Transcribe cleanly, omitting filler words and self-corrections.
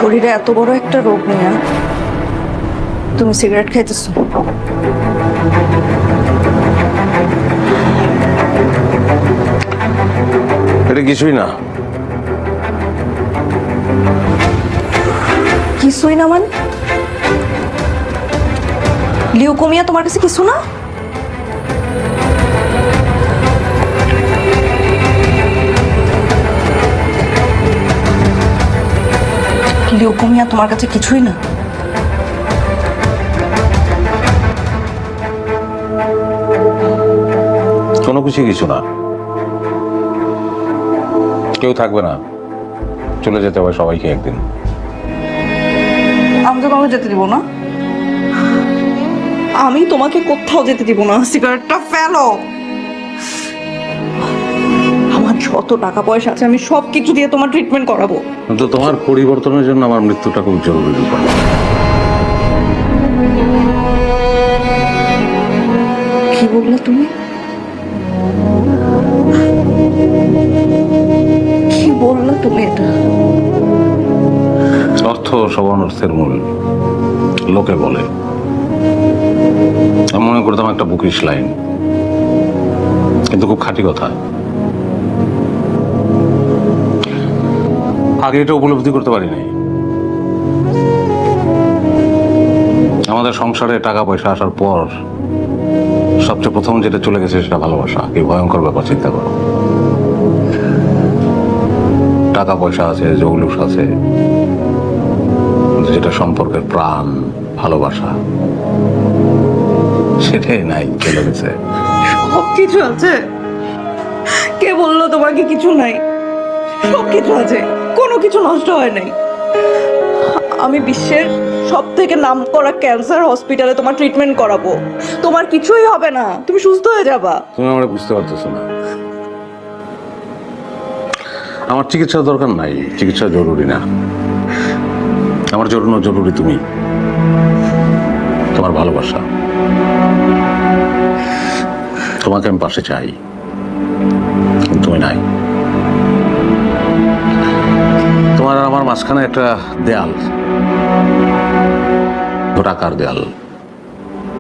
শরীরে এত বড় একটা রোগ নিয়ে তুমি সিগারেট খাইতেছো। এটা কিছুই না। কিছুই না মানে? লিউকোমিয়া তোমার কাছে কিছু না? লিউকোমিয়া তোমার কাছে কিছুই না? কোনো কিছু না। কেউ থাকবে না, চলে যেতে হবে সবাইকে একদিন। আমি তো তোমাকে যেতে দিব না। আমি তোমাকে কোথাও যেতে দিব না। সিগারেটটা ফেলো। আমার যত টাকা পয়সা আছে আমি সব কিছু দিয়ে তোমার ট্রিটমেন্ট করাবো। কিন্তু তোমার পরিবর্তনের জন্য আমার মৃত্যুটা খুব জরুরি ব্যাপার। কি বললে তুমি? কি বললে তুমি এটা? অর্থ সব অনর্থের মূল, লোকে বলে। আমি মনে করতাম একটা বুকিশ লাইন, কিন্তু খুব খাঁটি কথা। আগে এটা উপলব্ধি করতে পারিনি। আমাদের সংসারে টাকা পয়সা আসার পর সবচেয়ে প্রথম যেটা চলে গেছে সেটা ভালোবাসা। কি ভয়ঙ্কর ব্যাপার, চিন্তা করো। টাকা পয়সা আছে, জৌলুস আছে, যেটা সম্পর্কের প্রাণ, ভালোবাসা, সেটাই নাই, চলে গেছে। সব কিছু আছে। কে বললো তোমাকে কিছু নাই? সব কিছু আছে, কোনো কিছু নষ্ট হয় নাই। আমি বিশ্বের সব থেকে নামকরা ক্যান্সার হসপিটালে তোমার ট্রিটমেন্ট করাবো। তোমার কিছুই হবে না, তুমি সুস্থ হয়ে যাবা। তুমি আমরা বুঝতে পারতেছো না। আমার চিকিৎসার দরকার নাই, চিকিৎসা জরুরি না। আমার জন্য জরুরি তুমি, তোমার ভালোবাসা। তোমাকে আমি পাশে চাই, তুমি নাই। তোমার আর আমার মাঝখানে একটা দেয়াল, টাকার দেয়াল।